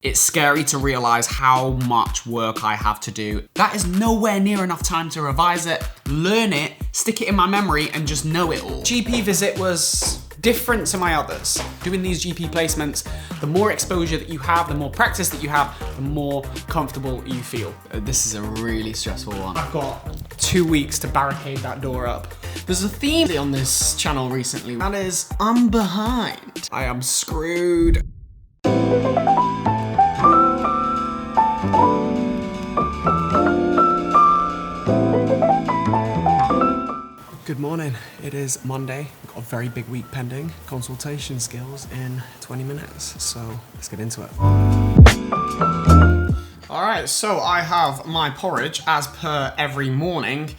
It's scary to realize how much work I have to do. That is nowhere near enough time to revise it, learn it, stick it in my memory, and just know it all. GP visit was different to my others. Doing these GP placements, the more exposure that you have, the more practice that you have, the more comfortable you feel. This is a really stressful one. I've got 2 weeks to barricade that door up. There's a theme on this channel recently, that is, I'm behind. I am screwed. Good morning, it is Monday. We've got a very big week pending. Consultation skills in 20 minutes, so let's get into it. All right, so I have my porridge as per every morning.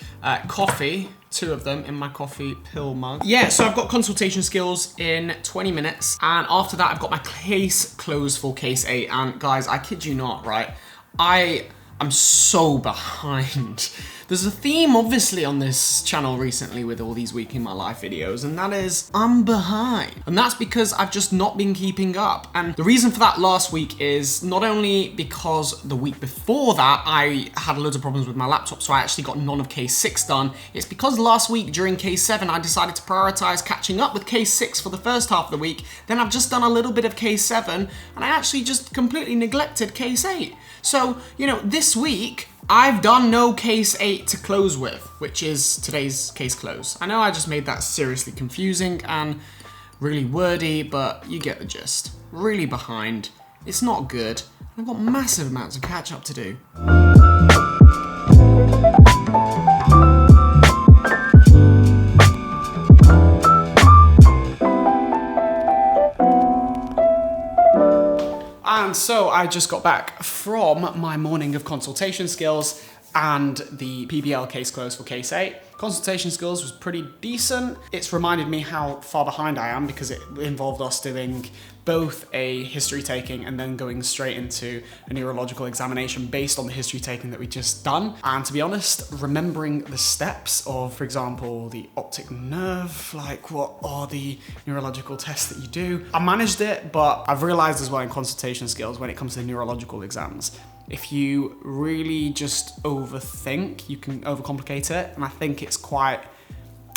Coffee, 2 of them in my coffee pill mug. Yeah, so I've got consultation skills in 20 minutes. And after that, I've got my case closed for case 8. And guys, I kid you not, right? I'm so behind. There's a theme obviously on this channel recently with all these Week in My Life videos, and that is, I'm behind. And that's because I've just not been keeping up. And the reason for that last week is not only because the week before that, I had loads of problems with my laptop, so I actually got none of case 6 done. It's because last week during case 7, I decided to prioritize catching up with case 6 for the first half of the week. Then I've just done a little bit of case 7, and I actually just completely neglected case 8. So, you know, this week, I've done no case 8 to close with, which is today's case close. I know I just made that seriously confusing and really wordy, but you get the gist. Really behind. It's not good. I've got massive amounts of catch up to do. And so I just got back from my morning of consultation skills and the PBL case close for case 8. Consultation skills was pretty decent. It's reminded me how far behind I am because it involved us doing both a history taking and then going straight into a neurological examination based on the history taking that we just done. And to be honest, remembering the steps of, for example, the optic nerve, like what are the neurological tests that you do? I managed it, but I've realized as well in consultation skills when it comes to neurological exams, if you really just overthink, you can overcomplicate it. And I think it's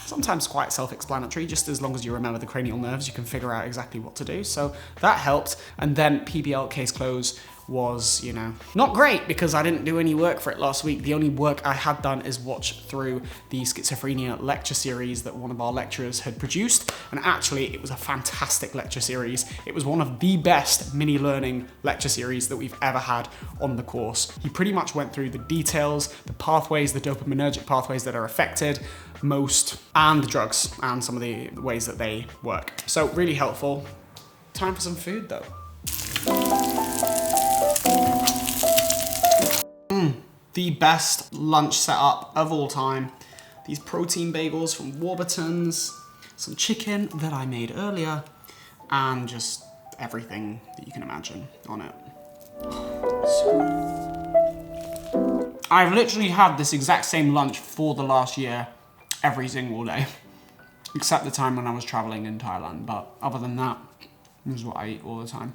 sometimes quite self-explanatory. Just as long as you remember the cranial nerves, you can figure out exactly what to do. So that helped. And then PBL case close was, you know, not great because I didn't do any work for it last week. The only work I had done is watch through the schizophrenia lecture series that one of our lecturers had produced. And actually, it was a fantastic lecture series. It was one of the best mini learning lecture series that we've ever had on the course. He pretty much went through the details, the pathways, the dopaminergic pathways that are affected most, and the drugs and some of the ways that they work. So really helpful. Time for some food though. The best lunch setup of all time. These protein bagels from Warburton's, some chicken that I made earlier, and just everything that you can imagine on it. I've literally had this exact same lunch for the last year, every single day, except the time when I was traveling in Thailand. But other than that, this is what I eat all the time.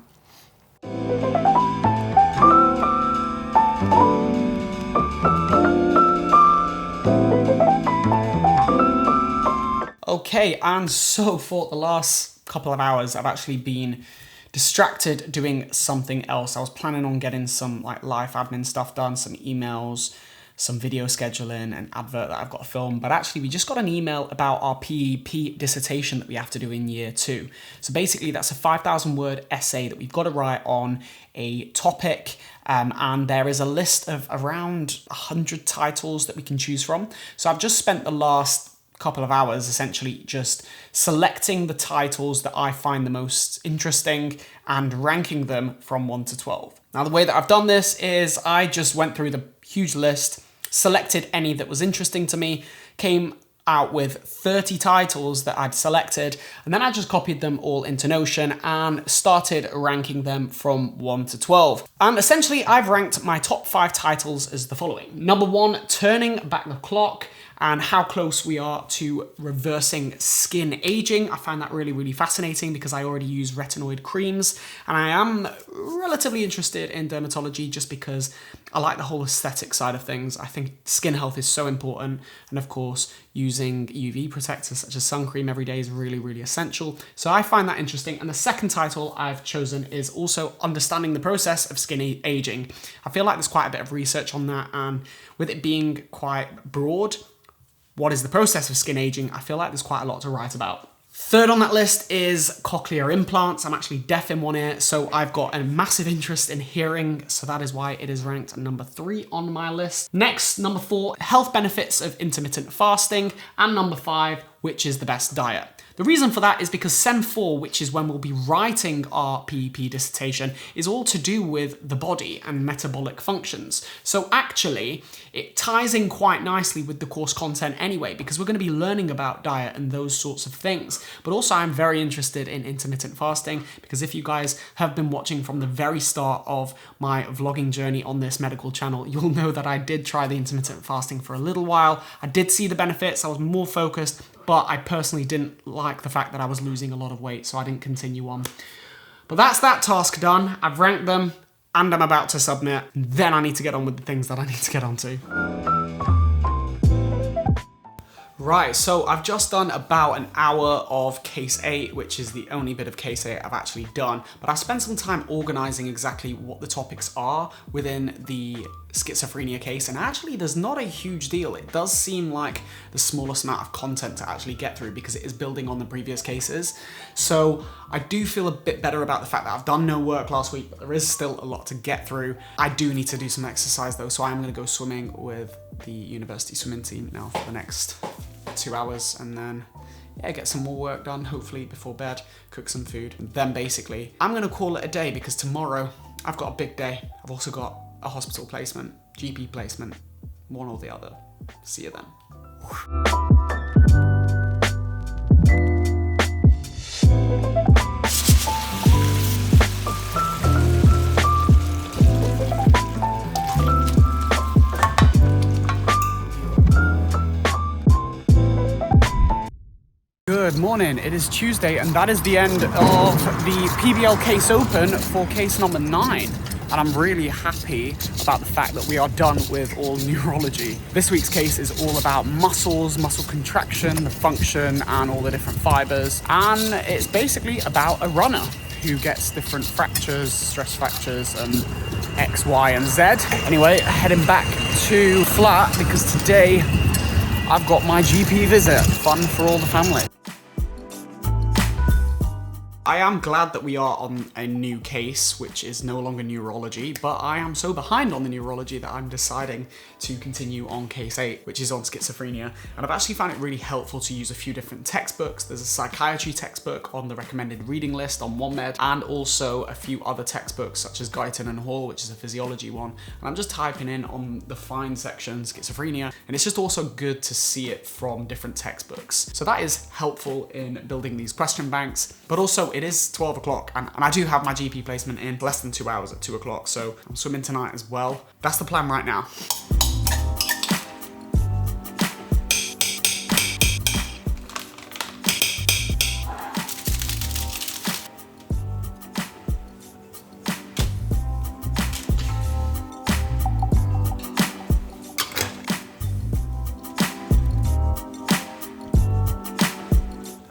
Okay, and so for the last couple of hours, I've actually been distracted doing something else. I was planning on getting some like life admin stuff done, some emails, some video scheduling, an advert that I've got to film, but actually we just got an email about our PEP dissertation that we have to do in year 2. So basically that's a 5,000 word essay that we've got to write on a topic, and there is a list of around 100 titles that we can choose from. So I've just spent the last couple of hours essentially just selecting the titles that I find the most interesting and ranking them from 1 to 12. Now the way that I've done this is I just went through the huge list, selected any that was interesting to me, came out with 30 titles that I'd selected, and then I just copied them all into Notion and started ranking them from 1 to 12. And essentially I've ranked my top 5 titles as the following. Number 1, Turning Back the Clock. and how close we are to reversing skin aging. I find that really, really fascinating because I already use retinoid creams, and I am relatively interested in dermatology just because I like the whole aesthetic side of things. I think skin health is so important, and of course, using UV protectors such as sun cream every day is really, really essential. So I find that interesting. And the second title I've chosen is also Understanding the Process of Skin Aging. I feel like there's quite a bit of research on that, and with it being quite broad, what is the process of skin aging? I feel like there's quite a lot to write about. Third on that list is cochlear implants. I'm actually deaf in one ear, so I've got a massive interest in hearing, so that is why it is ranked number 3 on my list. Next, number 4, health benefits of intermittent fasting, and number 5, which is the best diet. The reason for that is because Sem 4, which is when we'll be writing our PEP dissertation, is all to do with the body and metabolic functions. So actually, it ties in quite nicely with the course content anyway, because we're going to be learning about diet and those sorts of things. But also I'm very interested in intermittent fasting, because if you guys have been watching from the very start of my vlogging journey on this medical channel, you'll know that I did try the intermittent fasting for a little while. I did see the benefits, I was more focused, but I personally didn't like the fact that I was losing a lot of weight, so I didn't continue on. But that's that task done. I've ranked them, and I'm about to submit. Then I need to get on with the things that I need to get onto. Right, so I've just done about an hour of Case 8, which is the only bit of Case 8 I've actually done, but I've spent some time organising exactly what the topics are within the schizophrenia case, and actually there's not a huge deal. It does seem like the smallest amount of content to actually get through because it is building on the previous cases. So I do feel a bit better about the fact that I've done no work last week, but there is still a lot to get through. I do need to do some exercise though, so I am going to go swimming with the university swimming team now for the next 2 hours, and then get some more work done, hopefully before bed, cook some food. And then basically, I'm gonna call it a day because tomorrow I've got a big day. I've also got a hospital placement, GP placement, one or the other. See you then. Good morning, it is Tuesday, and that is the end of the PBL case open for case number 9. And I'm really happy about the fact that we are done with all neurology. This week's case is all about muscles, muscle contraction, the function, and all the different fibers. And it's basically about a runner who gets different fractures, stress fractures, and X, Y, and Z. Anyway, heading back to flat because today I've got my GP visit. Fun for all the family. I am glad that we are on a new case, which is no longer neurology, but I am so behind on the neurology that I'm deciding to continue on case 8, which is on schizophrenia. And I've actually found it really helpful to use a few different textbooks. There's a psychiatry textbook on the recommended reading list on OneMed, and also a few other textbooks such as Guyton and Hall, which is a physiology one. And I'm just typing in on the find section, schizophrenia, and it's just also good to see it from different textbooks. So that is helpful in building these question banks, but also it is 12 o'clock and I do have my GP placement in less than 2 hours at 2 o'clock, so I'm swimming tonight as well. That's the plan right now.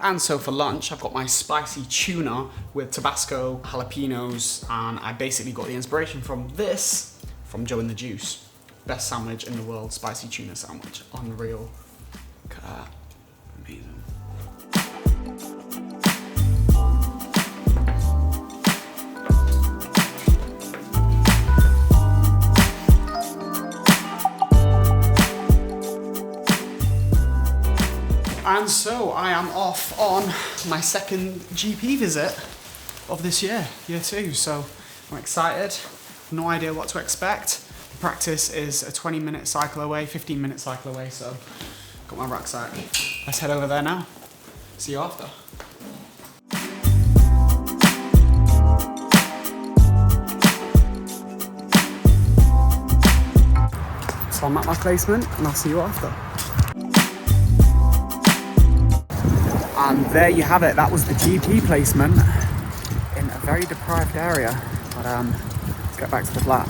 And so for lunch, I've got my spicy tuna with Tabasco, jalapenos, and I basically got the inspiration from this, from Joe and the Juice. Best sandwich in the world, spicy tuna sandwich. Unreal. Look at that. Amazing. And so I am off on my second GP visit of this year 2. So I'm excited, no idea what to expect. The practice is a 20-minute cycle away, 15-minute cycle away, so got my rucksack. Let's head over there now. See you after. So I'm at my placement and I'll see you after. And there you have it. That was the GP placement in a very deprived area. But let's get back to the flat.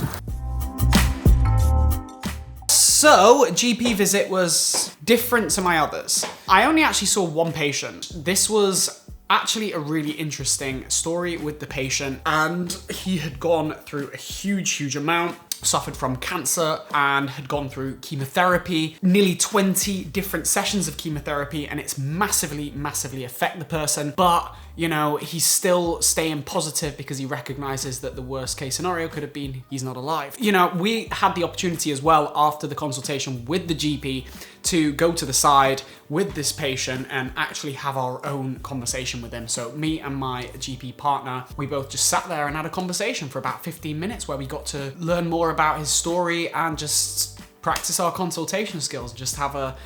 So, GP visit was different to my others. I only actually saw one patient. This was actually a really interesting story with the patient, and he had gone through a huge amount, suffered from cancer, and had gone through chemotherapy, nearly 20 different sessions of chemotherapy, and it's massively affect the person. But you know, he's still staying positive because he recognizes that the worst case scenario could have been he's not alive. You know, we had the opportunity as well after the consultation with the GP to go to the side with this patient and actually have our own conversation with him. So me and my GP partner, we both just sat there and had a conversation for about 15 minutes where we got to learn more about his story and just practice our consultation skills, just have a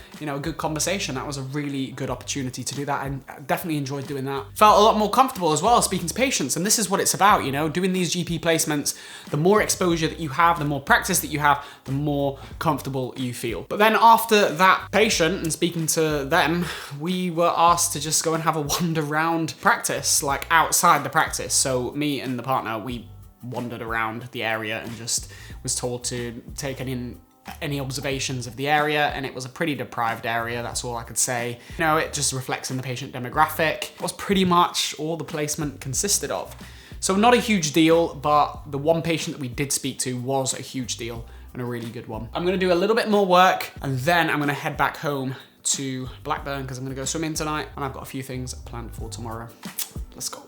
good conversation. That was a really good opportunity to do that, and I definitely enjoyed doing that. Felt a lot more comfortable as well speaking to patients, and this is what it's about, doing these GP placements. The more exposure that you have, the more practice that you have, the more comfortable you feel. But then after that patient and speaking to them, we were asked to just go and have a wander around practice, like outside the practice. So me and the partner, we wandered around the area and just was told to take any observations of the area, and it was a pretty deprived area, that's all I could say. It just reflects in the patient demographic. It was pretty much all the placement consisted of. So not a huge deal, but the one patient that we did speak to was a huge deal and a really good one. I'm gonna do a little bit more work and then I'm gonna head back home to Blackburn because I'm gonna go swimming tonight and I've got a few things planned for tomorrow. Let's go.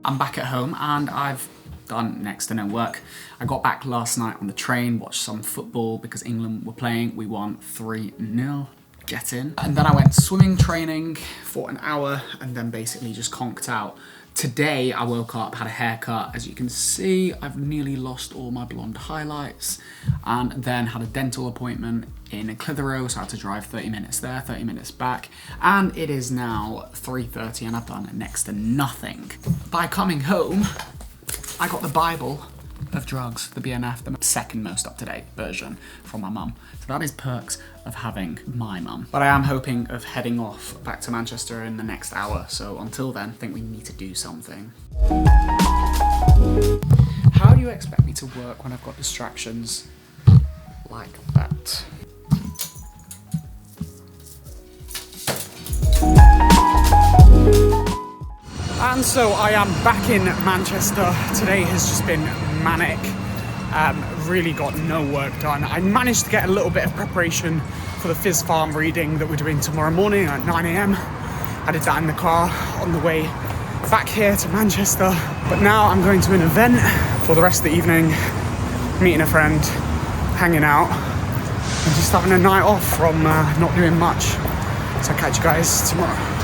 I'm back at home and I've done next to no work. I got back last night on the train, watched some football because England were playing. We won 3-0. Get in. And then I went swimming training for an hour and then basically just conked out. Today I woke up, had a haircut. As you can see, I've nearly lost all my blonde highlights, and then had a dental appointment in Clitheroe, so I had to drive 30 minutes there, 30 minutes back, and it is now 3:30 and I've done next to nothing. By coming home, I got the Bible of drugs, the BNF, the second most up-to-date version from my mum. So that is perks of having my mum. But I am hoping of heading off back to Manchester in the next hour. So until then, I think we need to do something. How do you expect me to work when I've got distractions like that? And so I am back in Manchester. Today has just been manic. Really got no work done. I managed to get a little bit of preparation for the Fizz Farm reading that we're doing tomorrow morning at 9 AM. I did that in the car on the way back here to Manchester. But now I'm going to an event for the rest of the evening, meeting a friend, hanging out, and just having a night off from not doing much. So I'll catch you guys tomorrow.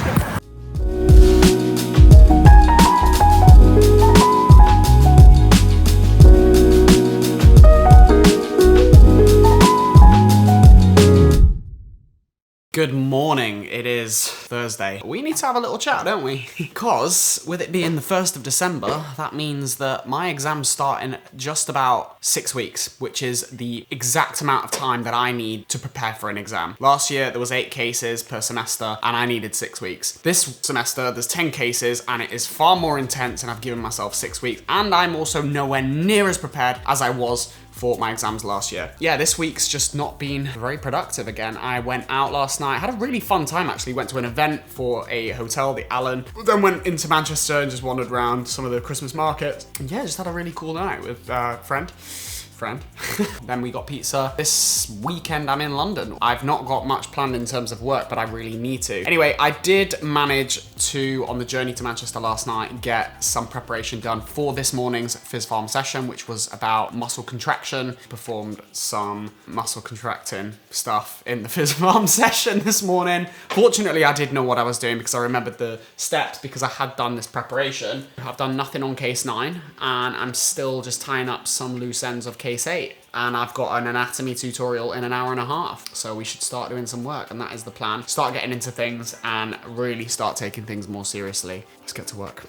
Good morning, it is Thursday. We need to have a little chat, don't we? Because with it being the 1st of December, that means that my exams start in just about 6 weeks, which is the exact amount of time that I need to prepare for an exam. Last year, there was 8 cases per semester and I needed 6 weeks. This semester, there's 10 cases and it is far more intense and I've given myself 6 weeks. And I'm also nowhere near as prepared as I was for my exams last year. Yeah, this week's just not been very productive again. I went out last night, had a really fun time actually, went to an event for a hotel, the Allen, then went into Manchester and just wandered around some of the Christmas markets. And yeah, just had a really cool night with a friend. Then we got pizza. This weekend I'm in London. I've not got much planned in terms of work, but I really need to. Anyway, I did manage to, on the journey to Manchester last night, get some preparation done for this morning's Fizz Farm session, which was about muscle contraction. Performed some muscle contracting stuff in the Fizz Farm session this morning. Fortunately, I did know what I was doing because I remembered the steps because I had done this preparation. I've done nothing on case 9 and I'm still just tying up some loose ends of case Case 8. And I've got an anatomy tutorial in an hour and a half. So we should start doing some work, and that is the plan. Start getting into things and really start taking things more seriously. Let's get to work.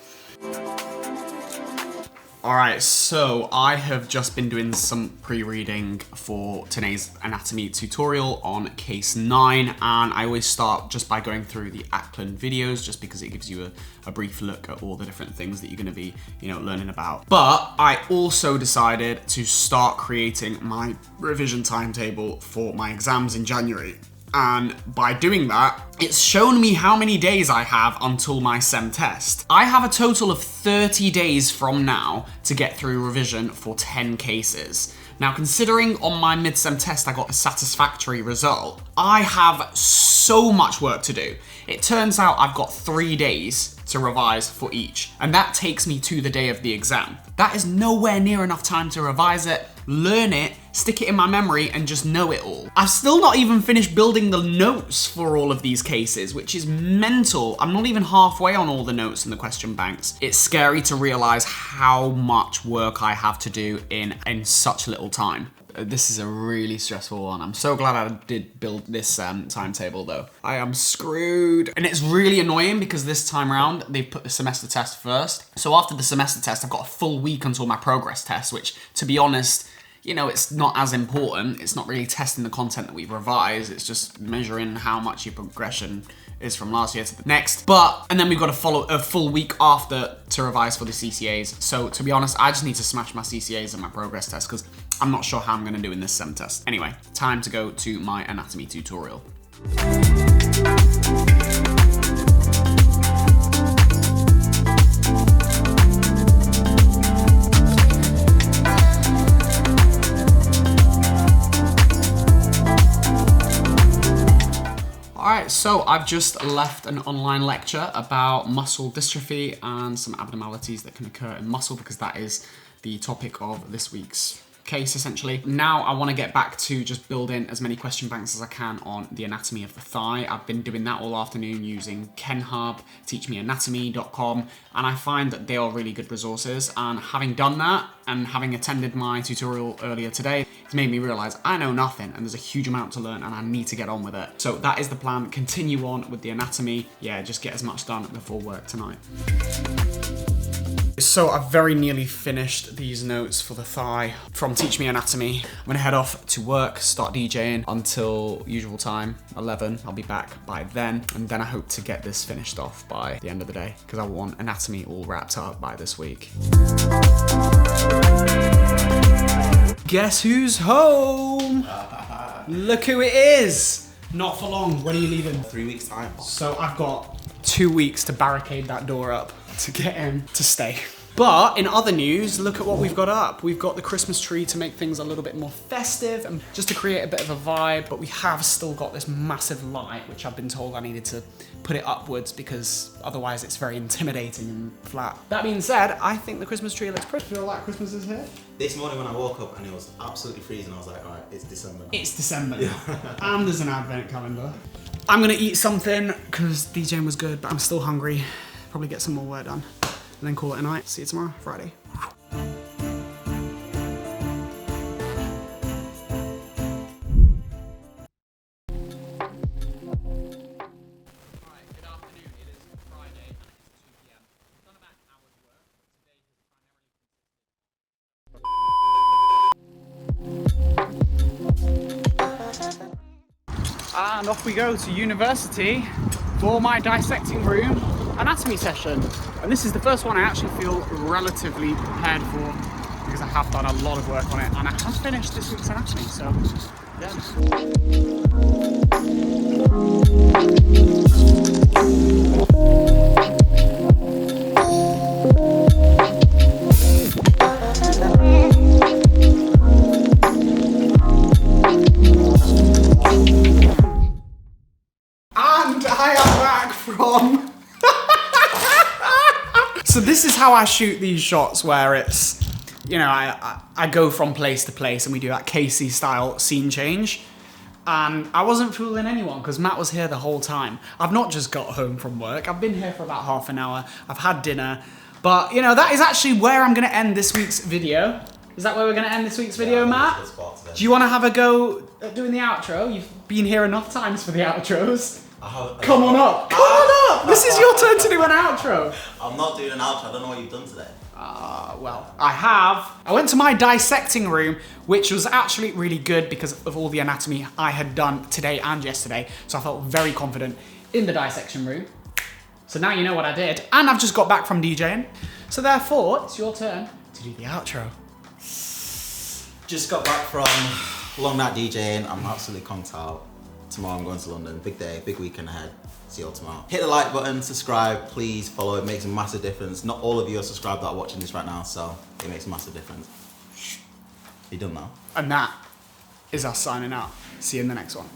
Alright, so I have just been doing some pre-reading for today's anatomy tutorial on Case 9, and I always start just by going through the Ackland videos, just because it gives you a brief look at all the different things that you're going to be, learning about. But I also decided to start creating my revision timetable for my exams in January. And by doing that, it's shown me how many days I have until my SEM test. I have a total of 30 days from now to get through revision for 10 cases. Now, considering on my mid-SEM test I got a satisfactory result, I have so much work to do. It turns out I've got 3 days to revise for each, and that takes me to the day of the exam. That is nowhere near enough time to revise it, learn it, stick it in my memory, and just know it all. I've still not even finished building the notes for all of these cases, which is mental. I'm not even halfway on all the notes and the question banks. It's scary to realize how much work I have to do in such little time. This is a really stressful one. I'm so glad I did build this timetable though. I am screwed. And it's really annoying because this time around, they've put the semester test first. So after the semester test, I've got a full week until my progress test, which, to be honest, it's not as important. It's not really testing the content that we've revised. It's just measuring how much your progression is from last year to the next. And then we've got to follow a full week after to revise for the CCAs. So to be honest, I just need to smash my CCAs and my progress test because I'm not sure how I'm gonna do in this SEM test. Anyway, time to go to my anatomy tutorial. Alright, so I've just left an online lecture about muscle dystrophy and some abnormalities that can occur in muscle, because that is the topic of this week's case, essentially. Now I want to get back to just building as many question banks as I can on the anatomy of the thigh. I've been doing that all afternoon using KenHub, teachmeanatomy.com, and I find that they are really good resources. And having done that, and having attended my tutorial earlier today, it's made me realize I know nothing and there's a huge amount to learn and I need to get on with it. So that is the plan. Continue on with the anatomy. Yeah, just get as much done before work tonight. So I've very nearly finished these notes for the thigh from Teach Me Anatomy. I'm gonna head off to work, start DJing until usual time, 11. I'll be back by then. And then I hope to get this finished off by the end of the day because I want anatomy all wrapped up by this week. Guess who's home? Look who it is. Not for long. When are you leaving? 3 weeks time. So I've got 2 weeks to barricade that door up to get him to stay. But in other news, look at what we've got up. We've got the Christmas tree to make things a little bit more festive and just to create a bit of a vibe, but we have still got this massive light, which I've been told I needed to put it upwards because otherwise it's very intimidating and flat. That being said, I think the Christmas tree looks pretty. Feel like Christmas is here? This morning when I woke up and it was absolutely freezing, I was like, all right, it's December now. It's December now. And there's an advent calendar. I'm gonna eat something because DJing was good, but I'm still hungry. Probably get some more work done. And then call it a night. See you tomorrow, Friday. And off we go to university for my dissecting room anatomy session. And this is the first one I actually feel relatively prepared for because I have done a lot of work on it and I have finished this week's anatomy, so yeah. So this is how I shoot these shots where it's, I go from place to place and we do that Casey style scene change. And I wasn't fooling anyone because Matt was here the whole time. I've not just got home from work. I've been here for about half an hour. I've had dinner. But, that is actually where I'm going to end this week's video. Is that where we're going to end this week's video, Yeah, Matt? that's a good spot today. Do you want to have a go at doing the outro? You've been here enough times for the outros. Come on up. Come on up. This is your turn to do an outro. I'm not doing an outro. I don't know what you've done today. Well, I have. I went to my dissecting room, which was actually really good because of all the anatomy I had done today and yesterday. So I felt very confident in the dissection room. So now you know what I did. And I've just got back from DJing. So therefore, it's your turn to do the outro. Just got back from long night DJing. I'm absolutely conked out. Tomorrow I'm going to London. Big day, big weekend ahead. See you all tomorrow. Hit the like button, subscribe, please follow. It makes a massive difference. Not all of you are subscribed that are watching this right now, so it makes a massive difference. You done now? And that is us signing out. See you in the next one.